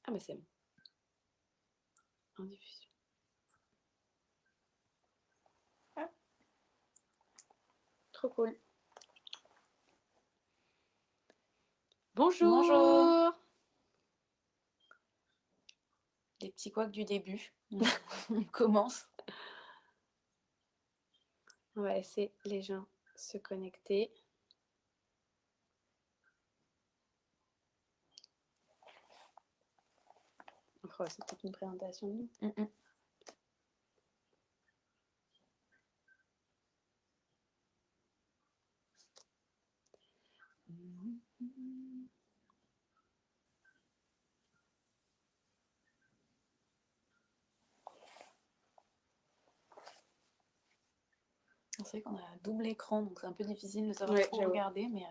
Ah bah c'est bon. En diffusion. Ah, trop cool. Bonjour. Bonjour. Les petits couacs du début. On commence. On va laisser les gens se connecter. Oh, c'est peut-être une présentation de nous. C'est vrai qu'on a double écran, donc c'est un peu difficile de savoir Ouais, trop j'avoue. regarder, mais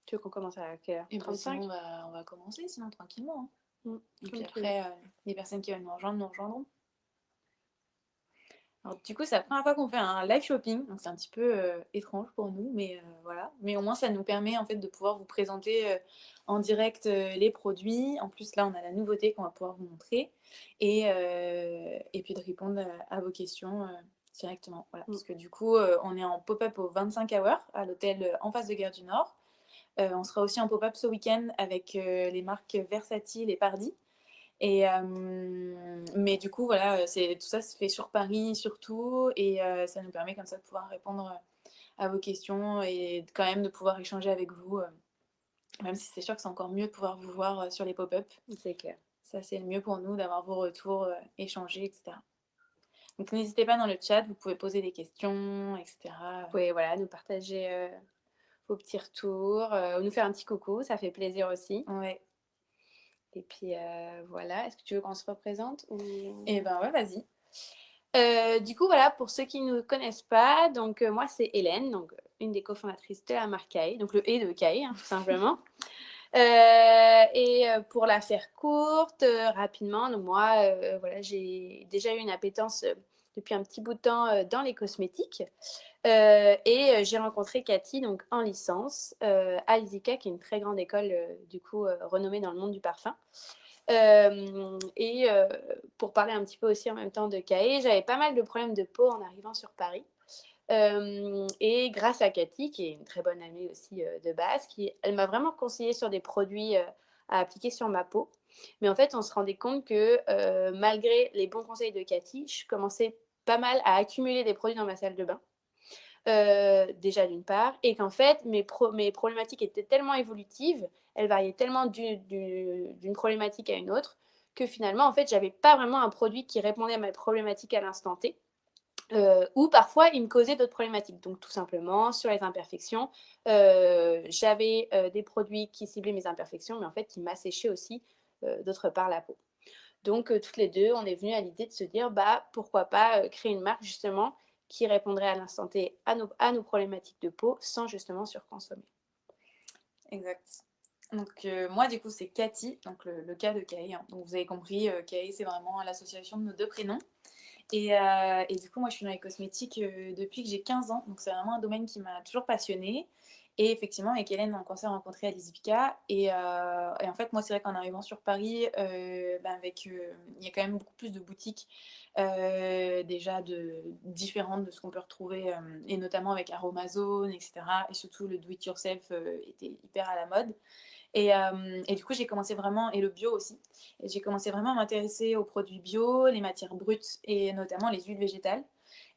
Tu veux qu'on commence à quelle heure? et ben, sinon 35. on va commencer, sinon tranquillement. Et puis Comme tu veux. après, les personnes qui veulent nous rejoindre nous rejoindront. Alors, du coup, c'est la première fois qu'on fait un live shopping, donc c'est un petit peu étrange pour nous, mais voilà. Mais au moins, ça nous permet en fait de pouvoir vous présenter en direct les produits. En plus, là, on a la nouveauté qu'on va pouvoir vous montrer et puis de répondre à vos questions directement. Voilà. Parce que du coup, on est en pop-up au 25 Hours à l'hôtel en face de Gare du Nord. On sera aussi en pop-up ce week-end avec les marques Versatile et Pardi. Mais du coup, voilà, tout ça se fait sur Paris surtout, et ça nous permet comme ça de pouvoir répondre à vos questions et quand même de pouvoir échanger avec vous, même si c'est sûr que c'est encore mieux de pouvoir vous voir sur les pop-up. C'est clair. Ça, c'est le mieux pour nous d'avoir vos retours, échanger, etc. Donc n'hésitez pas dans le chat, vous pouvez poser des questions, etc. Vous pouvez voilà, nous partager vos petits retours, nous faire un petit coucou, ça fait plaisir aussi. Ouais. Et puis voilà, est-ce que tu veux qu'on se représente ou... Et ben ouais, vas-y. Du coup, voilà, pour ceux qui ne nous connaissent pas, donc moi c'est Hélène, donc une des cofondatrices de la marque Kai, donc le et de Kai, hein, tout simplement. Pour la faire courte, rapidement, donc moi, voilà, j'ai déjà eu une appétence depuis un petit bout de temps dans les cosmétiques. J'ai rencontré Cathy donc en licence à l'ISICA, qui est une très grande école du coup renommée dans le monde du parfum. Pour parler un petit peu aussi en même temps de Kae, j'avais pas mal de problèmes de peau en arrivant sur Paris. Et grâce à Cathy, qui est une très bonne amie aussi de base, elle m'a vraiment conseillé sur des produits à appliquer sur ma peau. Mais en fait, on se rendait compte que malgré les bons conseils de Cathy, je commençais pas mal à accumuler des produits dans ma salle de bain. Déjà d'une part, et qu'en fait, mes problématiques étaient tellement évolutives, elles variaient tellement d'une problématique à une autre, que finalement, en fait, j'avais pas vraiment un produit qui répondait à mes problématiques à l'instant T. Ou parfois, il me causait d'autres problématiques. Donc, tout simplement, sur les imperfections, j'avais des produits qui ciblaient mes imperfections, mais en fait, qui m'asséchaient aussi, d'autre part, la peau. Donc, toutes les deux, on est venu à l'idée de se dire, bah, pourquoi pas créer une marque, justement, qui répondrait à l'instant T à nos problématiques de peau sans, justement, surconsommer. Exact. Donc moi du coup c'est Cathy, donc le cas de Kay, hein. Donc vous avez compris, Kay c'est vraiment l'association de nos deux prénoms. Et du coup moi je suis dans les cosmétiques depuis que j'ai 15 ans, donc c'est vraiment un domaine qui m'a toujours passionnée. Et effectivement avec Hélène on s'est rencontrés à l'ISIPICA et en fait moi c'est vrai qu'en arrivant sur Paris, il y a quand même beaucoup plus de boutiques déjà différentes de ce qu'on peut retrouver et notamment avec Aromazone, etc. Et surtout le do it yourself était hyper à la mode. Et du coup, j'ai commencé vraiment, et le bio aussi, et j'ai commencé vraiment à m'intéresser aux produits bio, les matières brutes et notamment les huiles végétales.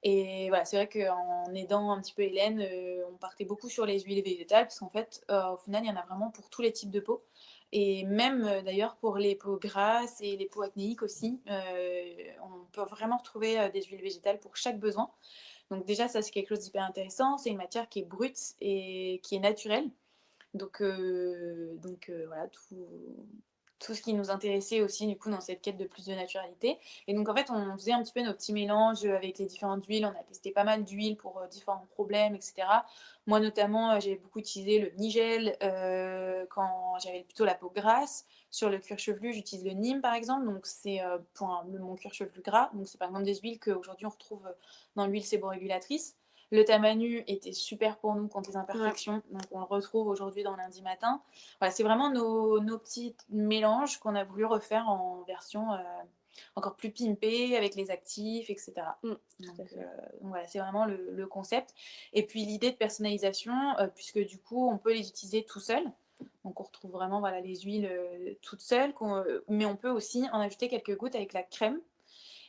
Et voilà, c'est vrai qu'en aidant un petit peu Hélène, on partait beaucoup sur les huiles végétales parce qu'en fait, au final, il y en a vraiment pour tous les types de peau. Et même d'ailleurs pour les peaux grasses et les peaux acnéiques aussi, on peut vraiment retrouver des huiles végétales pour chaque besoin. Donc déjà, ça c'est quelque chose d'hyper intéressant. C'est une matière qui est brute et qui est naturelle. Donc voilà, tout ce qui nous intéressait aussi du coup dans cette quête de plus de naturalité. Et donc en fait, on faisait un petit peu nos petits mélanges avec les différentes huiles. On a testé pas mal d'huiles pour différents problèmes, etc. Moi notamment, j'ai beaucoup utilisé le nigel quand j'avais plutôt la peau grasse. Sur le cuir chevelu, j'utilise le Nîmes par exemple. Donc c'est pour mon cuir chevelu gras. Donc c'est par exemple des huiles qu'aujourd'hui on retrouve dans l'huile séborégulatrice. Le Tamanu était super pour nous contre les Ouais. imperfections, donc on le retrouve aujourd'hui dans Lundi Matin. Voilà, c'est vraiment nos petits mélanges qu'on a voulu refaire en version encore plus pimpée avec les actifs, etc. Tout Donc, à fait. donc voilà, c'est vraiment le concept. Et puis l'idée de personnalisation, puisque du coup, on peut les utiliser tout seul. Donc on retrouve vraiment voilà, les huiles toutes seules, mais on peut aussi en ajouter quelques gouttes avec la crème.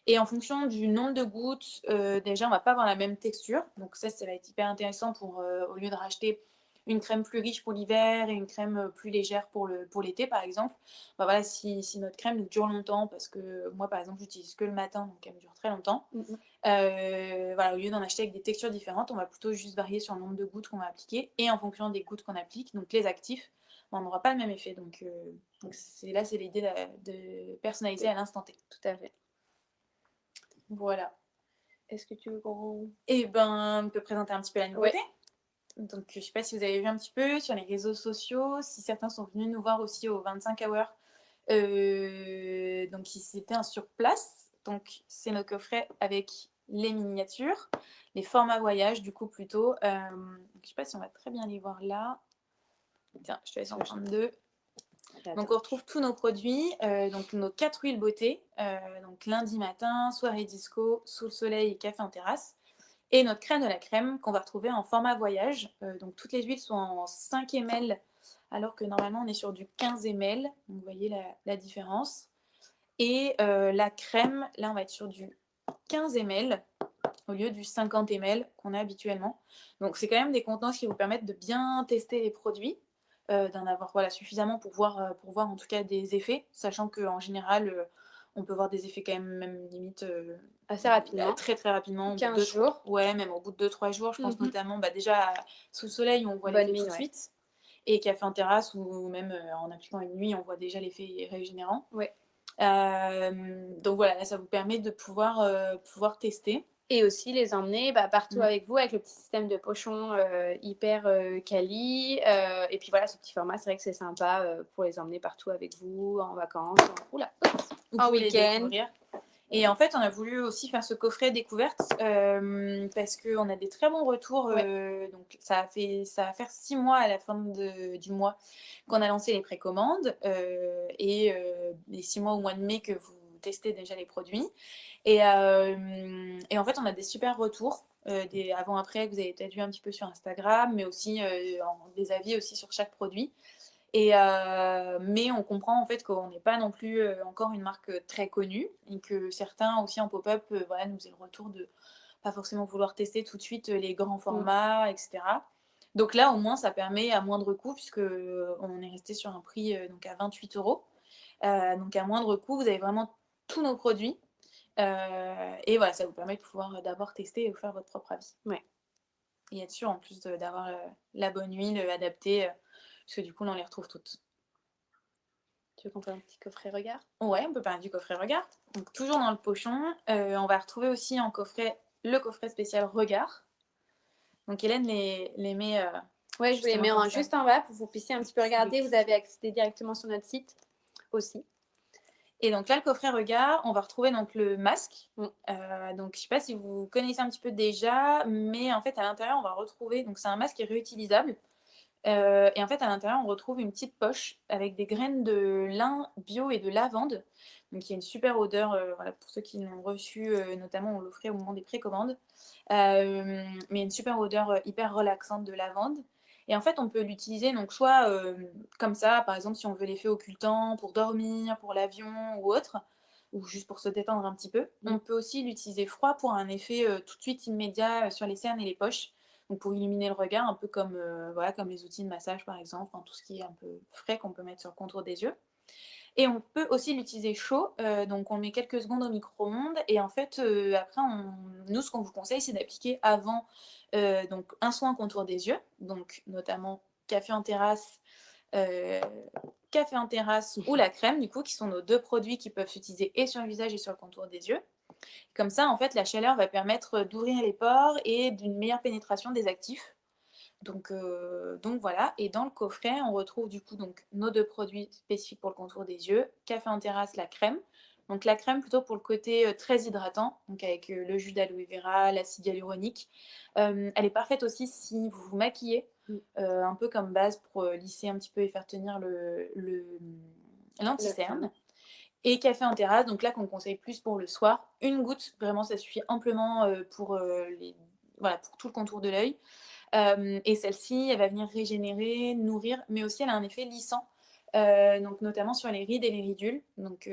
Et en fonction du nombre de gouttes, déjà, on va pas avoir la même texture. Donc ça va être hyper intéressant pour, au lieu de racheter une crème plus riche pour l'hiver et une crème plus légère pour l'été, par exemple. Bah voilà, si notre crème nous dure longtemps, parce que moi, par exemple, j'utilise que le matin, donc elle me dure très longtemps. Voilà, au lieu d'en acheter avec des textures différentes, on va plutôt juste varier sur le nombre de gouttes qu'on va appliquer. Et en fonction des gouttes qu'on applique, donc les actifs, bah, on n'aura pas le même effet. Donc c'est l'idée de personnaliser à l'instant T. Tout à fait. Voilà. Est-ce que tu veux qu'on... Et ben, on peut présenter un petit peu la nouveauté. Ouais. Donc, je ne sais pas si vous avez vu un petit peu sur les réseaux sociaux, si certains sont venus nous voir aussi au 25 Hours. Donc, c'était un sur place. Donc, c'est nos coffrets avec les miniatures, les formats voyage, du coup, plutôt. Je ne sais pas si on va très bien les voir là. Tiens, je te laisse en prendre deux. Donc on retrouve tous nos produits, donc nos 4 huiles beauté, donc lundi matin, soirée disco, sous le soleil et café en terrasse. Et notre crème de la crème qu'on va retrouver en format voyage. Donc toutes les huiles sont en 5 ml alors que normalement on est sur du 15 ml. Donc vous voyez la différence. Et la crème, là on va être sur du 15 ml au lieu du 50 ml qu'on a habituellement. Donc c'est quand même des contenants qui vous permettent de bien tester les produits, d'en avoir voilà, suffisamment pour voir en tout cas des effets, sachant qu'en général, on peut voir des effets quand même limite Assez rapidement. très très rapidement. 15 jours. Ouais, même au bout de 2-3 jours, je pense notamment déjà sous le soleil, on voit Bonne l'effet tout mine, de ouais. suite. Et café en terrasse ou même en appliquant une nuit, on voit déjà l'effet régénérant. Ouais. Donc voilà, là, ça vous permet de pouvoir tester. Et aussi les emmener partout avec vous avec le petit système de pochon hyper quali. Et puis voilà, ce petit format, c'est vrai que c'est sympa pour les emmener partout avec vous, en vacances, en Vous les week-end. découvrir. Et en fait, on a voulu aussi faire ce coffret découverte parce qu'on a des très bons retours. Donc, ça va faire 6 mois à la fin du mois qu'on a lancé les précommandes et les 6 mois au mois de mai que vous testez déjà les produits. Et en fait, on a des super retours, des avant-après que vous avez peut-être vu un petit peu sur Instagram, mais aussi des avis aussi sur chaque produit. Mais on comprend en fait qu'on n'est pas non plus encore une marque très connue et que certains aussi en pop-up voilà, nous aient le retour de pas forcément vouloir tester tout de suite les grands formats, etc. Donc là, au moins, ça permet à moindre coût, puisque on est resté sur un prix donc à 28 euros. Donc à moindre coût, vous avez vraiment tous nos produits. Et voilà, ça vous permet de pouvoir d'abord tester et vous faire votre propre avis. Ouais. Et être sûr en plus d'avoir la bonne huile adaptée, parce que du coup, là, on les retrouve toutes. Tu veux qu'on fasse un petit coffret regard? Ouais, on peut parler du coffret regard. Donc toujours dans le pochon, on va retrouver aussi en coffret le coffret spécial regard. Donc Hélène les met. Ouais, je vous les mets juste en bas pour que vous puissiez un petit peu regarder. Oui. Vous avez accédé directement sur notre site aussi. Et donc là, le coffret regard, on va retrouver donc le masque. Donc je sais pas si vous connaissez un petit peu déjà, mais en fait à l'intérieur, on va retrouver. Donc c'est un masque qui est réutilisable. Et en fait, à l'intérieur, on retrouve une petite poche avec des graines de lin bio et de lavande. Donc, il y a une super odeur, voilà, pour ceux qui l'ont reçu, notamment, on l'offrait au moment des précommandes. Mais une super odeur hyper relaxante de lavande. Et en fait, on peut l'utiliser donc soit comme ça, par exemple, si on veut l'effet occultant pour dormir, pour l'avion ou autre, ou juste pour se détendre un petit peu. On peut aussi l'utiliser froid pour un effet tout de suite immédiat sur les cernes et les poches. Donc pour illuminer le regard, un peu comme, voilà, comme les outils de massage par exemple, enfin, tout ce qui est un peu frais qu'on peut mettre sur le contour des yeux. Et on peut aussi l'utiliser chaud, donc on le met quelques secondes au micro-ondes et en fait, après nous ce qu'on vous conseille c'est d'appliquer avant, donc un soin contour des yeux, donc notamment café en terrasse, heu, ou la crème du coup, qui sont nos 2 produits qui peuvent s'utiliser et sur le visage et sur le contour des yeux. Comme ça, en fait, la chaleur va permettre d'ouvrir les pores et d'une meilleure pénétration des actifs. Donc voilà. Et dans le coffret, on retrouve du coup donc nos 2 produits spécifiques pour le contour des yeux, café en terrasse, la crème, Donc la crème plutôt pour le côté, très hydratant, donc avec, le jus d'aloe vera, l'acide hyaluronique. Elle est parfaite aussi si vous vous maquillez, Mmh. un peu comme base pour, lisser un petit peu et faire tenir Le l'anti-cerne. teint. Et café en terrasse, donc là qu'on conseille plus pour le soir. Une goutte, vraiment ça suffit amplement, pour, pour tout le contour de l'œil. Et celle-ci, elle va venir régénérer, nourrir, mais aussi elle a un effet lissant, donc notamment sur les rides et les ridules. Donc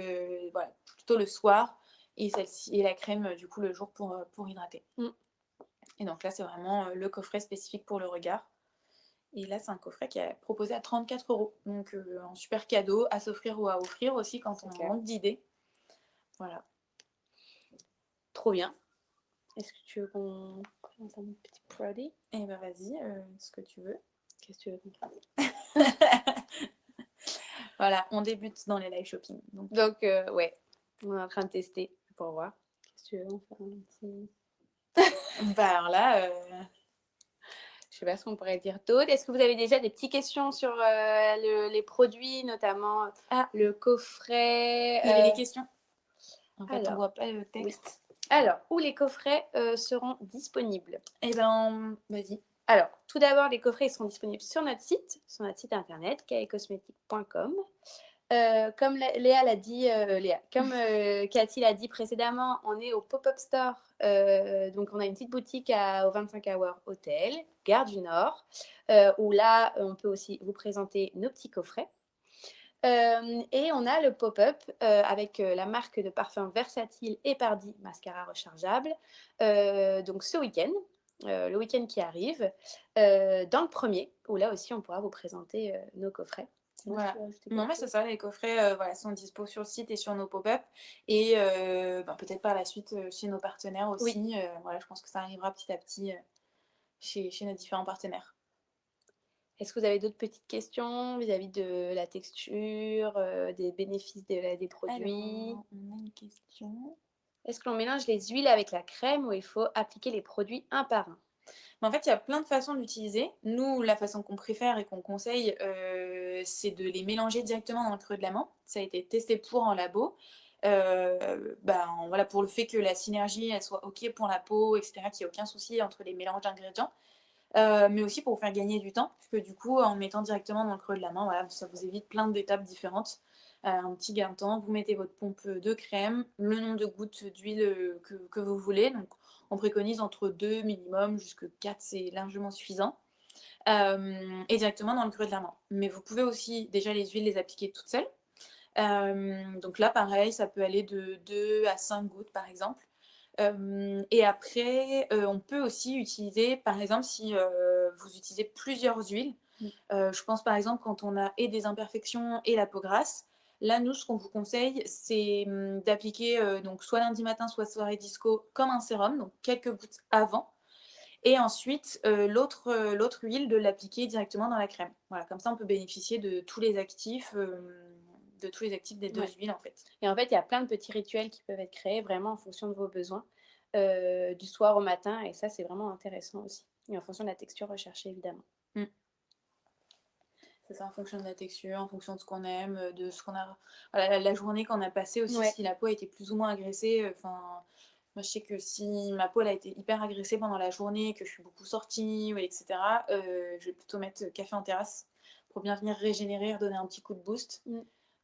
voilà, plutôt le soir et celle-ci et la crème, du coup le jour pour hydrater. Mmh. Et donc là, c'est vraiment, le coffret spécifique pour le regard. Et là, c'est un coffret qui est proposé à 34 €. Donc un super cadeau à s'offrir ou à offrir aussi quand C'est on clair. manque d'idées. Voilà. Trop bien. Est-ce que tu veux qu'on commence un petit produit? Et bah, vas-y, ce que tu veux. Qu'est-ce que tu veux qu'on fasse? Voilà, on débute dans les live shopping. Donc, Donc, ouais, on est en train de tester pour voir. Qu'est-ce que tu veux? On fait un petit bah, alors là, je sais pas ce qu'on pourrait dire d'autre. Est-ce que vous avez déjà des petites questions sur, les produits, notamment, ah, le coffret, il y avait des questions. En fait, on alors voit pas le oui. texte. Alors, où les coffrets, seront disponibles? Eh ben, vas-y. Alors, tout d'abord, les coffrets ils seront disponibles sur notre site internet kaecosmetics.com. Comme Léa l'a dit, comme Cathy l'a dit précédemment, on est au pop-up store. Donc, on a une petite boutique au 25 Hour Hotel, Gare du Nord, où là, on peut aussi vous présenter nos petits coffrets. Et on a le pop-up avec la marque de parfum Versatile et Pardi mascara rechargeable. Donc, ce week-end, le week-end qui arrive, dans le premier, où là aussi, on pourra vous présenter nos coffrets. Moi, je Voilà. peux ajouter Non, quelque mais c'est chose? ça, les coffrets, voilà, sont dispo sur le site et sur nos pop-up et ben, peut-être par la suite, chez nos partenaires Oui. aussi, voilà, je pense que ça arrivera petit à petit, chez nos différents partenaires. Est-ce que vous avez d'autres petites questions vis-à-vis de la texture, des bénéfices des produits? Alors, on a une question. Est-ce que l'on mélange les huiles avec la crème ou il faut appliquer les produits un par un? Mais en fait, il y a plein de façons d'utiliser. Nous, la façon qu'on préfère et qu'on conseille, c'est de les mélanger directement dans le creux de la main. Ça a été testé pour en labo. Voilà, pour le fait que la synergie, elle soit OK pour la peau et cetera, qu'il y ait aucun souci entre les mélanges d'ingrédients. Mais aussi pour vous faire gagner du temps, puisque du coup, en mettant directement dans le creux de la main, voilà, ça vous évite plein d'étapes différentes. Un petit gain de temps, vous mettez votre pompe de crème, le nombre de gouttes d'huile que vous voulez. Donc, on préconise entre 2 minimum, jusque 4, c'est largement suffisant. Et directement dans le creux de la main. Mais vous pouvez aussi déjà les huiles les appliquer toutes seules. Donc là, pareil, ça peut aller de 2 à 5 gouttes, par exemple. Et après, on peut aussi utiliser, par exemple, si, vous utilisez plusieurs huiles, Mmh. je pense par exemple quand on a et des imperfections et la peau grasse. Là, nous, ce qu'on vous conseille, c'est, d'appliquer, donc soit lundi matin, soit soirée disco comme un sérum, donc quelques gouttes avant et ensuite, l'autre huile de l'appliquer directement dans la crème. Voilà, comme ça on peut bénéficier de tous les actifs des 2 Ouais. huiles en fait. Et en fait, il y a plein de petits rituels qui peuvent être créés vraiment en fonction de vos besoins, du soir au matin et ça, c'est vraiment intéressant aussi et en fonction de la texture recherchée évidemment. Mmh. C'est ça, en fonction de la texture, en fonction de ce qu'on aime, de ce qu'on a voilà, la journée qu'on a passée aussi, Ouais. si la peau a été plus ou moins agressée, enfin, moi je sais que si ma peau elle a été hyper agressée pendant la journée, que je suis beaucoup sortie, ouais et cetera, je vais plutôt mettre, café en terrasse pour bien venir régénérer, redonner un petit coup de boost. Mmh.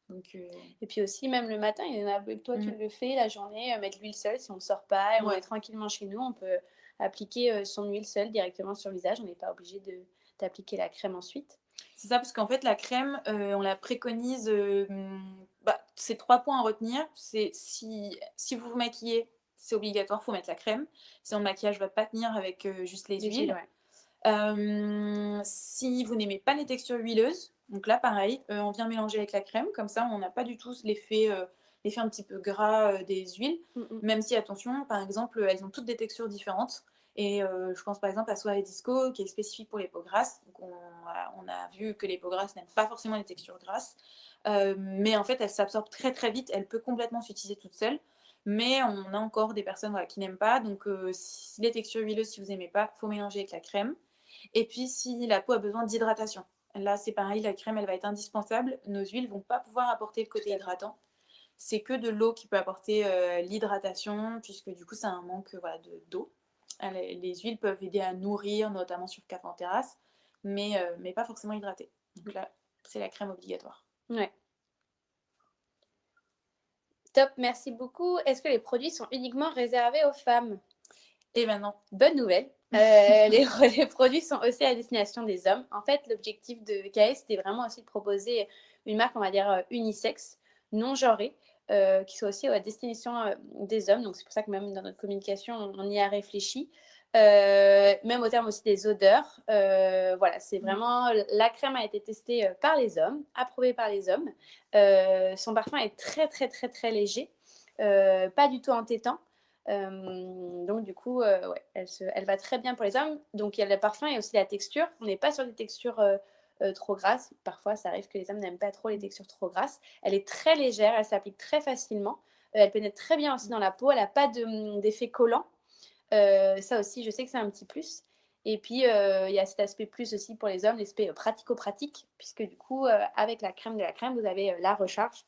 Donc Et puis aussi, même le matin, il y en a toi, tu mmh, le fais la journée, mettre l'huile seule si on ne sort pas et on est ouais. tranquillement chez nous, on peut appliquer, son huile seule directement sur le visage. On n'est pas obligé d'appliquer la crème ensuite. C'est ça, parce qu'en fait, la crème, on la préconise, c'est 3 points à retenir. C'est si vous vous maquillez, c'est obligatoire, faut mettre la crème. Sinon le maquillage va pas tenir avec, juste les Les huiles, huiles. ouais. Si vous n'aimez pas les textures huileuses, donc là pareil, on vient mélanger avec la crème, comme ça on n'a pas du tout l'effet un petit peu gras, des huiles. Mmh mh. Même si attention, par exemple, elles ont toutes des textures différentes et je pense par exemple à Soirée Disco qui est spécifique pour les peaux grasses. Donc on a vu que les peaux grasses n'aiment pas forcément les textures grasses, mais en fait elle s'absorbe très, très vite, elle peut complètement s'utiliser toute seule. Mais on a encore des personnes, voilà, qui n'aiment pas, donc si les textures huileuses, si vous aimez pas, faut mélanger avec la crème. Et puis si la peau a besoin d'hydratation, là c'est pareil, la crème elle va être indispensable. Nos huiles vont pas pouvoir apporter le côté Tout à fait. hydratant. c'est que de l'eau qui peut apporter l'hydratation, puisque du coup, c'est un manque voilà, d'eau. Les huiles peuvent aider à nourrir, notamment sur café en terrasse, mais pas forcément hydrater. Donc là, c'est la crème obligatoire. Ouais. Top, merci beaucoup. Est-ce que les produits sont uniquement réservés aux femmes? Et maintenant, Bonne nouvelle. Les produits sont aussi à destination des hommes. En fait, l'objectif de KS, c'était vraiment aussi de proposer une marque, on va dire, unisexe, non genrée, qui soit aussi à destination des hommes. Donc, c'est pour ça que même dans notre communication, on y a réfléchi. Même au terme aussi des odeurs. Voilà, c'est vraiment... La crème a été testée par les hommes, approuvée par les hommes. Son parfum est très, très, très, très léger. Pas du tout entêtant. Donc du coup, ouais, elle va très bien pour les hommes. Donc il y a le parfum et aussi la texture. On n'est pas sur des textures trop grasses. Parfois, ça arrive que les hommes n'aiment pas trop les textures trop grasses. Elle est très légère, elle s'applique très facilement. Elle pénètre très bien aussi dans la peau. Elle n'a pas d'effet collant. Ça aussi, je sais que c'est un petit plus. Et puis, il y a cet aspect plus aussi pour les hommes, l'aspect pratico-pratique, puisque du coup, avec la crème de la crème, vous avez la recharge.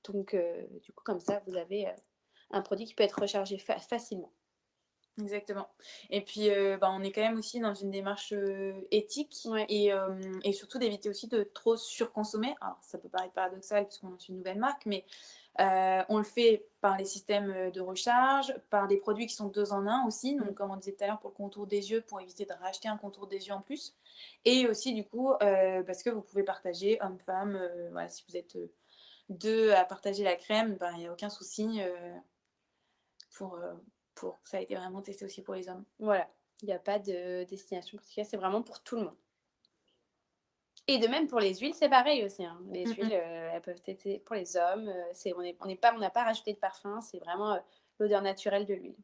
Donc, du coup, comme ça, vous avez un produit qui peut être rechargé facilement. exactement. Et puis, on est quand même aussi dans une démarche éthique Ouais. et surtout d'éviter aussi de trop surconsommer. Alors, ça peut paraître paradoxal puisqu'on lance une nouvelle marque, mais on le fait par les systèmes de recharge, par des produits qui sont 2 en 1 aussi. Donc, comme on disait tout à l'heure, pour le contour des yeux, pour éviter de racheter un contour des yeux en plus. Et aussi, du coup, parce que vous pouvez partager homme-femme. Voilà, si vous êtes 2 à partager la crème, il n'y a aucun souci pour, euh, pour. Ça a été vraiment testé aussi pour les hommes. Voilà, il n'y a pas de destination particulière, c'est vraiment pour tout le monde. Et de même pour les huiles, c'est pareil aussi, hein. Les Mm, huiles, mm. elles peuvent être pour les hommes. On n'a pas rajouté de parfum, c'est vraiment l'odeur naturelle de l'huile.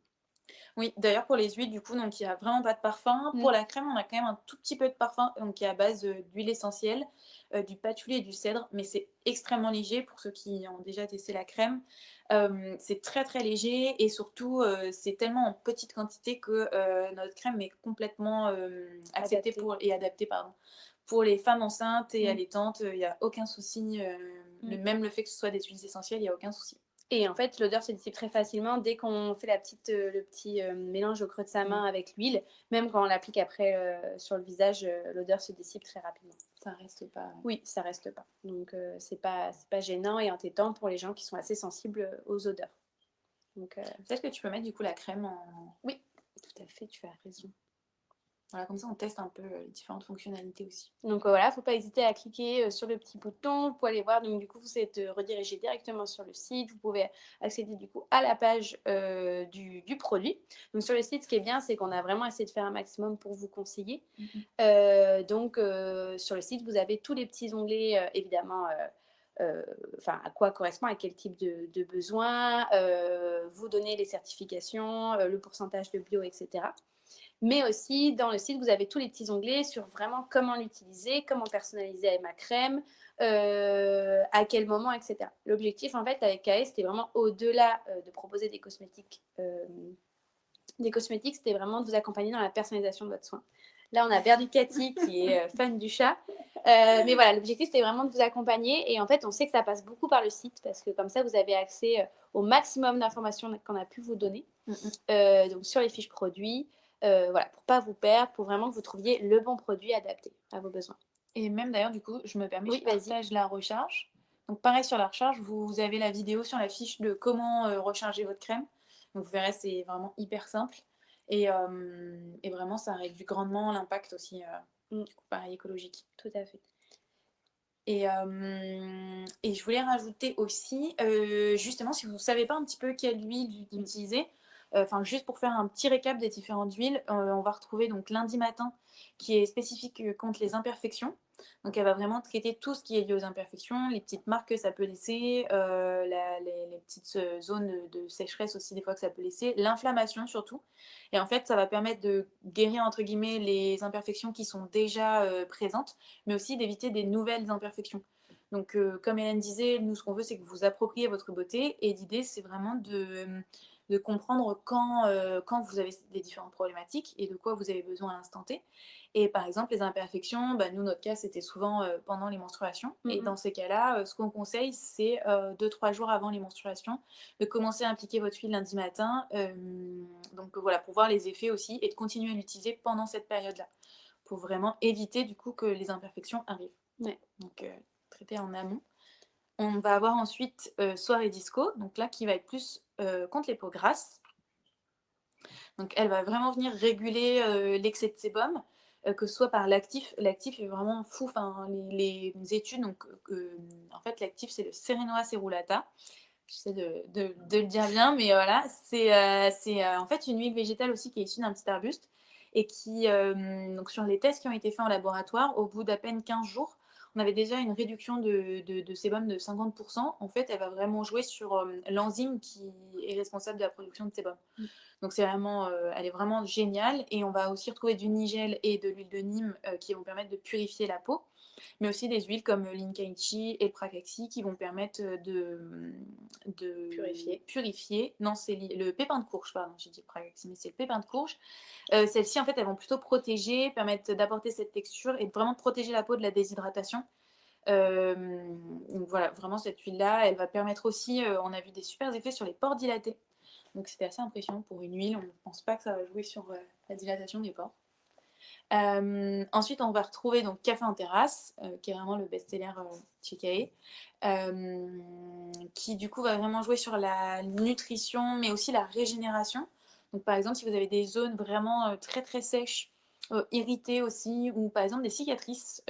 Oui, d'ailleurs pour les huiles, du coup, donc il y a vraiment pas de parfum. Pour Mm. la crème, on a quand même un tout petit peu de parfum, donc qui est à base, d'huile essentielle, du patchouli et du cèdre, mais c'est extrêmement léger pour ceux qui ont déjà testé la crème. C'est très, très léger et surtout, c'est tellement en petite quantité que, notre crème est complètement, acceptée Adapté. pour et adaptée, pardon, pour les femmes enceintes et Mm. allaitantes, il y a aucun souci, Mm. même le fait que ce soit des huiles essentielles, il y a aucun souci. Et en fait, l'odeur se dissipe très facilement dès qu'on fait le petit mélange au creux de sa Mmh. main avec l'huile. Même quand on l'applique après sur le visage, l'odeur se dissipe très rapidement. Ça reste pas. Oui, ça reste pas. Donc c'est pas gênant et entêtant pour les gens qui sont assez sensibles aux odeurs. Donc Peut-être que tu peux mettre du coup la crème en. oui, tout à fait, tu as raison. Voilà, comme ça on teste un peu les différentes fonctionnalités aussi. Donc voilà, faut pas hésiter à cliquer sur le petit bouton. Vous pouvez aller voir. Donc du coup, vous êtes redirigé directement sur le site. Vous pouvez accéder du coup à la page du produit. Donc sur le site, ce qui est bien, c'est qu'on a vraiment essayé de faire un maximum pour vous conseiller. Mmh. Donc sur le site, vous avez tous les petits onglets, évidemment. À quoi correspond, à quel type de besoin, vous donner les certifications, le pourcentage de bio, etc. Mais aussi, dans le site, vous avez tous les petits onglets sur vraiment comment l'utiliser, comment personnaliser ma crème, à quel moment, etc. L'objectif, en fait, avec KS, c'était vraiment au-delà de proposer des cosmétiques. C'était vraiment de vous accompagner dans la personnalisation de votre soin. Là, on a perdu Cathy, qui est fan du chat. Mais voilà, l'objectif, c'était vraiment de vous accompagner. Et en fait, on sait que ça passe beaucoup par le site, parce que comme ça, vous avez accès au maximum d'informations qu'on a pu vous donner. Donc sur les fiches produits, voilà, pour pas vous perdre, pour vraiment que vous trouviez le bon produit adapté à vos besoins. Et même d'ailleurs, du coup, je me permets, je Oui, vas-y. partage la recharge. Donc pareil sur la recharge, vous avez la vidéo sur la fiche de comment recharger votre crème. Donc vous verrez, c'est vraiment hyper simple. Et vraiment, ça réduit grandement l'impact aussi, du coup, pareil, écologique. Tout à fait. Et je voulais rajouter aussi, justement, si vous ne savez pas un petit peu quelle huile utiliser, enfin juste pour faire un petit récap des différentes huiles, on va retrouver donc lundi matin qui est spécifique contre les imperfections. Donc elle va vraiment traiter tout ce qui est lié aux imperfections, les petites marques que ça peut laisser, les petites zones de sécheresse aussi des fois que ça peut laisser, l'inflammation surtout. Et en fait, ça va permettre de guérir entre guillemets les imperfections qui sont déjà présentes, mais aussi d'éviter des nouvelles imperfections. Donc, comme Hélène disait, nous, ce qu'on veut, c'est que vous appropriez votre beauté. Et l'idée, c'est vraiment de comprendre quand vous avez des différentes problématiques et de quoi vous avez besoin à l'instant T. Et par exemple, les imperfections, bah, nous, notre cas, c'était souvent pendant les menstruations. Mmh Et mh. dans ces cas-là, ce qu'on conseille, c'est 2-3 jours avant les menstruations, de commencer à impliquer votre huile lundi matin. Donc voilà, pour voir les effets aussi et de continuer à l'utiliser pendant cette période-là, pour vraiment éviter du coup que les imperfections arrivent. Ouais. Donc traiter en amont. On va avoir ensuite soirée disco, donc là qui va être plus contre les peaux grasses. Donc elle va vraiment venir réguler l'excès de sébum, que ce soit par l'actif. L'actif est vraiment fou, enfin, les études, donc, en fait l'actif c'est le Serenoa cerulata. J'essaie de le dire bien, mais voilà, c'est en fait une huile végétale aussi qui est issue d'un petit arbuste et qui, donc sur les tests qui ont été faits en laboratoire, au bout d'à peine 15 jours, on avait déjà une réduction de sébum de 50%. En fait, elle va vraiment jouer sur l'enzyme qui est responsable de la production de sébum. Mmh. Donc c'est vraiment, elle est vraiment géniale et on va aussi retrouver du nigel et de l'huile de Nîmes qui vont permettre de purifier la peau, mais aussi des huiles comme l'inkaichi et le pracaxi qui vont permettre de Purifier. purifier. Non, c'est le pépin de courge, pardon, j'ai dit pracaxi, mais c'est le pépin de courge. Celles-ci, en fait, elles vont plutôt protéger, permettre d'apporter cette texture et de vraiment protéger la peau de la déshydratation. Donc voilà, vraiment cette huile-là, elle va permettre aussi, on a vu des super effets sur les pores dilatés. Donc c'était assez impressionnant pour une huile, on ne pense pas que ça va jouer sur la dilatation des pores. Ensuite, on va retrouver donc Café en terrasse, qui est vraiment le best-seller chez Kae, qui du coup va vraiment jouer sur la nutrition, mais aussi la régénération. Donc par exemple, si vous avez des zones vraiment très très sèches, irritées aussi, ou par exemple des cicatrices,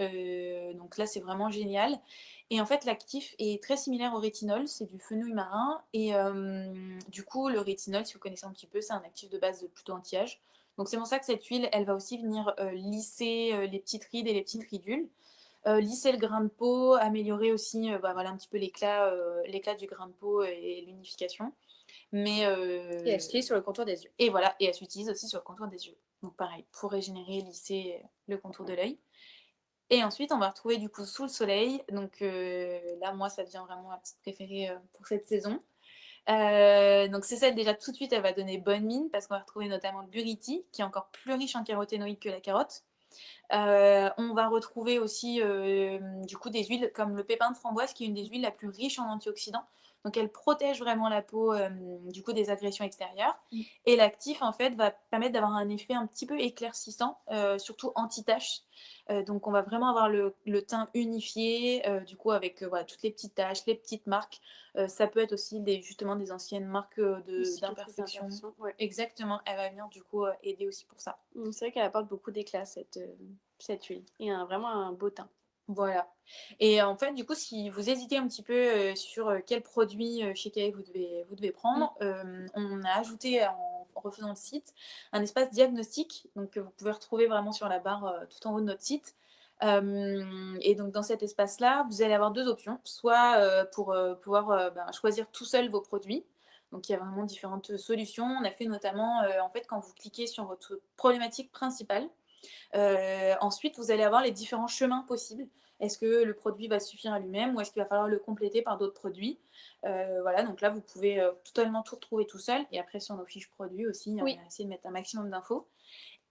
donc là c'est vraiment génial. Et en fait, l'actif est très similaire au rétinol, c'est du fenouil marin. Et du coup, le rétinol, si vous connaissez un petit peu, c'est un actif de base plutôt anti-âge. Donc c'est pour ça que cette huile, elle va aussi venir lisser les petites rides et les petites ridules, lisser le grain de peau, améliorer aussi bah, voilà, un petit peu l'éclat du grain de peau et l'unification. Mais Et elle se lit sur le contour des yeux. et voilà, et elle s'utilise aussi sur le contour des yeux. Donc pareil, pour régénérer, lisser le contour de l'œil. Et ensuite, on va retrouver du coup sous le soleil. Donc là, moi, ça devient vraiment ma petite préférée pour cette saison. Donc c'est celle déjà tout de suite, elle va donner bonne mine parce qu'on va retrouver notamment le buriti qui est encore plus riche en caroténoïdes que la carotte. On va retrouver aussi du coup des huiles comme le pépin de framboise qui est une des huiles la plus riche en antioxydants. Donc elle protège vraiment la peau du coup des agressions extérieures. Mmh. Et l'actif en fait va permettre d'avoir un effet un petit peu éclaircissant, surtout anti-taches. Donc on va vraiment avoir le teint unifié, du coup avec voilà, toutes les petites taches, les petites marques. Ça peut être aussi justement des anciennes marques Cicatrices, d'imperfection. imperfections, ouais. Exactement, elle va venir du coup aider aussi pour ça. C'est vrai qu'elle apporte beaucoup d'éclat cette huile et vraiment un beau teint. Voilà. Et en fait, du coup, si vous hésitez un petit peu sur quel produit chez Kay vous devez Mmh. prendre, on a ajouté en refaisant le site un espace diagnostic, donc que vous pouvez retrouver vraiment sur la barre tout en haut de notre site. Et donc dans cet espace-là, vous allez avoir deux options, soit pour pouvoir ben, choisir tout seul vos produits. Donc il y a vraiment différentes solutions. On a fait notamment, en fait, quand vous cliquez sur votre problématique principale, ensuite, vous allez avoir les différents chemins possibles. Est-ce que le produit va suffire à lui-même ou est-ce qu'il va falloir le compléter par d'autres produits? Voilà, donc là, vous pouvez totalement tout retrouver tout seul. Et après, sur nos fiches produits aussi, on Oui, a essayé de mettre un maximum d'infos.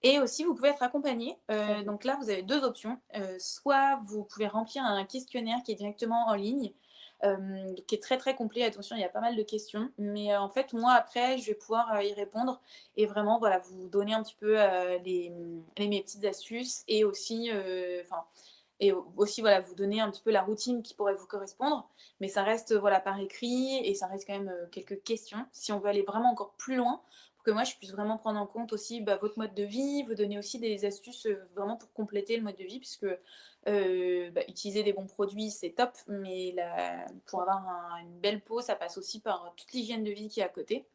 Et aussi, vous pouvez être accompagné. tout à fait. Donc là, vous avez deux options. Soit vous pouvez remplir un questionnaire qui est directement en ligne, qui est très très complet. Attention, il y a pas mal de questions. Mais en fait, moi, après, je vais pouvoir y répondre et vraiment voilà, vous donner un petit peu mes petites astuces et aussi, aussi voilà, vous donner un petit peu la routine qui pourrait vous correspondre. Mais ça reste voilà, par écrit et ça reste quand même quelques questions. Si on veut aller vraiment encore plus loin, pour que moi je puisse vraiment prendre en compte aussi bah, votre mode de vie, vous donner aussi des astuces vraiment pour compléter le mode de vie, puisque bah, utiliser des bons produits c'est top, mais pour avoir une belle peau, ça passe aussi par toute l'hygiène de vie qui est à côté.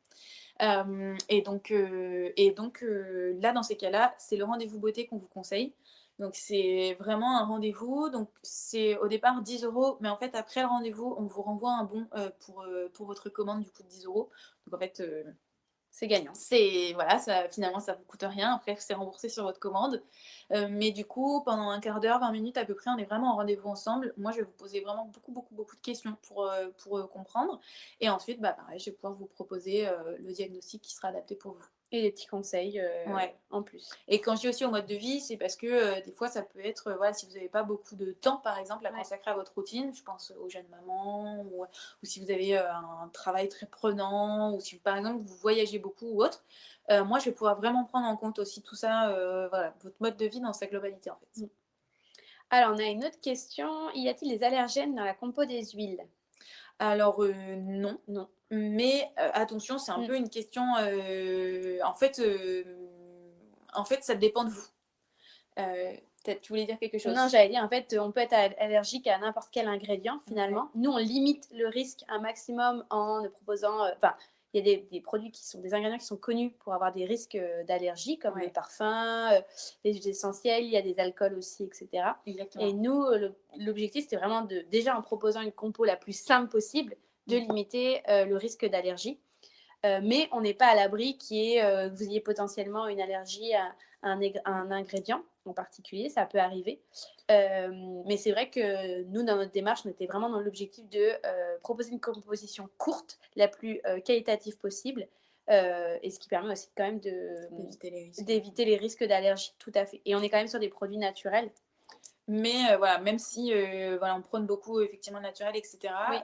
Et donc là, dans ces cas-là, c'est le rendez-vous beauté qu'on vous conseille. Donc c'est vraiment un rendez-vous. Donc c'est au départ 10 €, mais en fait après le rendez-vous, on vous renvoie un bon pour votre commande du coup de 10 €. Donc en fait, C'est gagnant. Voilà, ça finalement, ça vous coûte rien. Après, c'est remboursé sur votre commande. Mais du coup, pendant un quart d'heure, 20 minutes à peu près, on est vraiment en rendez-vous ensemble. Moi, je vais vous poser vraiment beaucoup, beaucoup, beaucoup de questions pour comprendre et ensuite, bah, pareil, je vais pouvoir vous proposer, le diagnostic qui sera adapté pour vous. Et des petits conseils, Ouais. en plus. Et quand je dis aussi au mode de vie, c'est parce que, des fois, ça peut être, voilà, si vous n'avez pas beaucoup de temps, par exemple, à Ouais. consacrer à votre routine, je pense aux jeunes mamans ou si vous avez, un travail très prenant ou si, par exemple, vous voyagez beaucoup ou autre, moi, je vais pouvoir vraiment prendre en compte aussi tout ça, voilà, votre mode de vie dans sa globalité, en fait. Mmh. Alors, on a une autre question. Y a-t-il des allergènes dans la compo des huiles? Alors, non, Non. mais attention, c'est un Mmh. peu une question, en fait, ça dépend de vous. Peut-être tu voulais dire quelque Non, chose? j'allais dire, en fait, on peut être allergique à n'importe quel ingrédient Ouais. finalement. Nous, on limite le risque un maximum en ne proposant, enfin, il y a des produits qui sont des ingrédients qui sont connus pour avoir des risques, d'allergie comme le Ouais, parfum, les huiles essentielles, il y a des alcools aussi et cetera et exactement. nous, l'objectif, c'était vraiment de déjà en proposant une compo la plus simple possible, de Mmh. limiter, le risque d'allergie. Mais on n'est pas à l'abri que vous ayez potentiellement une allergie à un ingrédient en particulier, ça peut arriver. Mais c'est vrai que nous, dans notre démarche, on était vraiment dans l'objectif de proposer une composition courte, la plus qualitative possible, et ce qui permet aussi quand même D'éviter les risques. d'éviter les risques d'allergie, tout à fait. Et on est quand même sur des produits naturels. Mais voilà, même si, voilà, on prône beaucoup effectivement le naturel et cetera, Oui,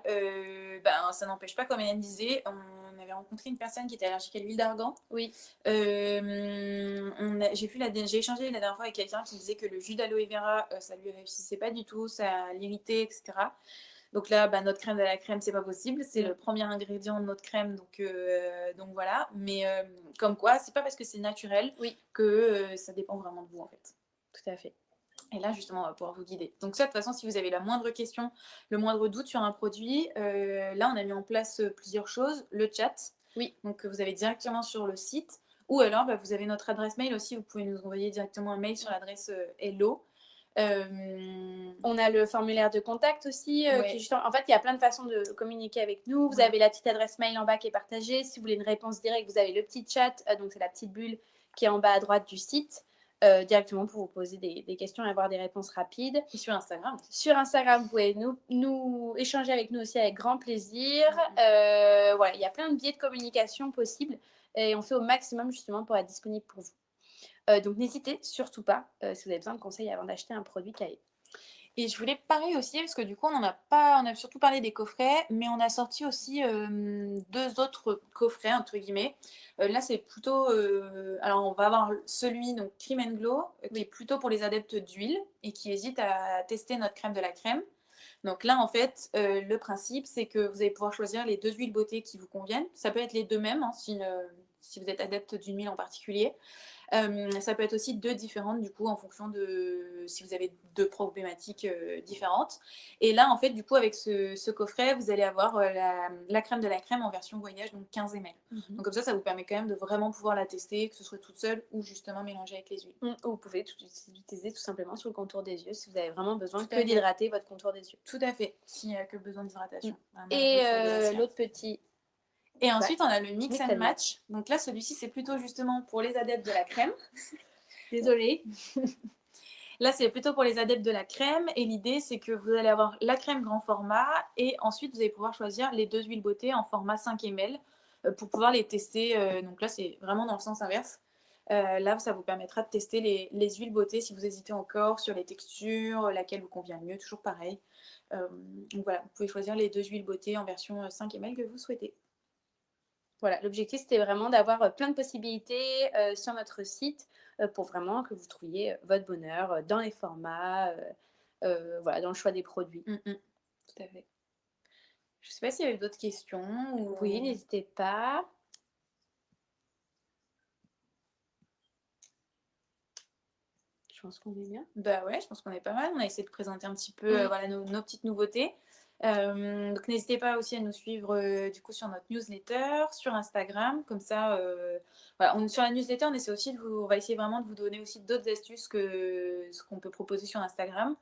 ben, ça n'empêche pas, comme Hélène disait, on avait rencontré une personne qui était allergique à l'huile d'argan. oui. J'ai échangé la dernière fois avec quelqu'un qui disait que le jus d'aloe vera, ça lui réussissait pas du tout, ça l'irritait et cetera. Donc là, bah, notre crème de la crème, c'est pas possible. C'est Mmh. le premier ingrédient de notre crème, donc voilà. Mais comme quoi, c'est pas parce que c'est naturel Oui, que, ça dépend vraiment de vous, en fait. tout à fait. Et là, justement, on va pouvoir vous guider. Donc ça, de toute façon, si vous avez la moindre question, le moindre doute sur un produit, là, on a mis en place, plusieurs choses. Le chat, Oui. donc que vous avez directement sur le site ou alors, bah, vous avez notre adresse mail aussi. Vous pouvez nous envoyer directement un mail sur l'adresse, hello. On a le formulaire de contact aussi, qui est Ouais, juste en fait, il y a plein de façons de communiquer avec nous. Vous voilà, avez la petite adresse mail en bas qui est partagée. Si vous voulez une réponse directe, vous avez le petit chat, donc c'est la petite bulle qui est en bas à droite du site, directement pour vous poser des questions et avoir des réponses rapides. et sur Instagram aussi. Sur Instagram, vous pouvez nous échanger avec nous aussi avec grand plaisir. Mmh. Voilà, il y a plein de biais de communication possibles et on fait au maximum justement pour être disponible pour vous. Donc n'hésitez surtout pas, si vous avez besoin de conseils avant d'acheter un produit KaHe. Et je voulais parler aussi, parce que du coup, on a surtout parlé des coffrets, mais on a sorti aussi 2 autres «coffrets» entre guillemets. Là, c'est plutôt, alors on va avoir celui donc Cream and Glow, qui est Oui. plutôt pour les adeptes d'huile et qui hésitent à tester notre crème de la crème. Donc là, en fait, le principe, c'est que vous allez pouvoir choisir les 2 huiles beauté qui vous conviennent. Ça peut être les 2 mêmes, hein, si vous êtes adepte d'une huile en particulier. Ça peut être aussi 2 différentes du coup en fonction de si vous avez 2 problématiques, différentes et là en fait du coup avec ce coffret vous allez avoir, la crème de la crème en version voyage donc 15 ml. Mmh. Donc comme ça vous permet quand même de vraiment pouvoir la tester, que ce soit toute seule ou justement mélangée avec les huiles. Ou vous pouvez l'utiliser tout simplement sur le contour des yeux si vous avez vraiment besoin Tout que à fait, d'hydrater votre contour des yeux. tout à fait, s'il y a que besoin Mmh. d'hydratation, vraiment le Et retour de la cire. l'autre petit Et ouais, ensuite on a le mix mix and and match. match. Donc là celui-ci c'est plutôt justement pour les adeptes de la crème. Désolée. Là, c'est plutôt pour les adeptes de la crème et l'idée, c'est que vous allez avoir la crème grand format et ensuite, vous allez pouvoir choisir les 2 huiles beauté en format 5 ml, pour pouvoir les tester, donc là, c'est vraiment dans le sens inverse. Là, ça vous permettra de tester les huiles beauté si vous hésitez encore sur les textures, laquelle vous convient le mieux, toujours pareil. Donc voilà, vous pouvez choisir les 2 huiles beauté en version, 5 ml que vous souhaitez. Voilà, l'objectif, c'était vraiment d'avoir, plein de possibilités, sur notre site, pour vraiment que vous trouviez, votre bonheur, dans les formats, voilà, dans le choix des produits. Mmh mh. Tout à fait. Je sais pas s'il y avait d'autres questions Oui, ou? n'hésitez pas. Je pense qu'on est bien. Bah, ouais, je pense qu'on est pas mal. On a essayé de présenter un petit peu, Mmh. voilà, nos petites nouveautés. Donc n'hésitez pas aussi à nous suivre, du coup, sur notre newsletter, sur Instagram. Comme ça, voilà, sur la newsletter, on va essayer vraiment de vous donner aussi d'autres astuces que ce qu'on peut proposer sur Instagram.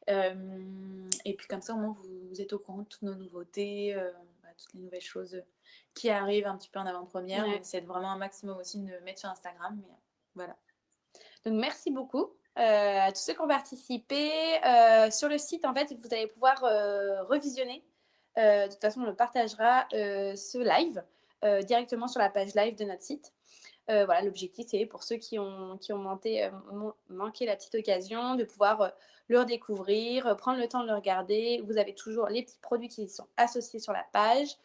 Et puis comme ça, au moins, vous êtes au courant de toutes nos nouveautés, bah, tout toutes les nouvelles choses qui arrivent un petit peu en avant-première. On Ouais. essaie de vraiment un maximum aussi de mettre sur Instagram, mais voilà. Donc merci beaucoup, à tous ceux qui ont participé. Sur le site, en fait, vous allez pouvoir, revisionner. De toute façon, on le partagera, ce live, directement sur la page live de notre site. Voilà, l'objectif, c'est pour ceux qui ont manqué la petite occasion de pouvoir, le redécouvrir, prendre le temps de le regarder. Vous avez toujours les petits produits qui sont associés sur la page.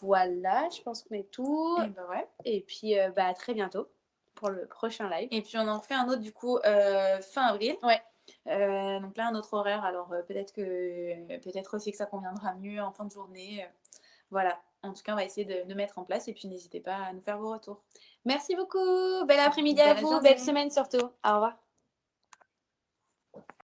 Voilà, je pense qu'on est tout. Et bah ouais. Et puis, bah, à très bientôt pour le prochain live. Et puis on en refait un autre du coup fin avril. Ouais. Donc là, un autre horaire. Alors peut-être aussi que ça conviendra mieux en fin de journée. Voilà. En tout cas, on va essayer de mettre en place et puis n'hésitez pas à nous faire vos retours. Merci beaucoup. Bel après-midi à Belle vous. Belle journée. semaine surtout. Au revoir.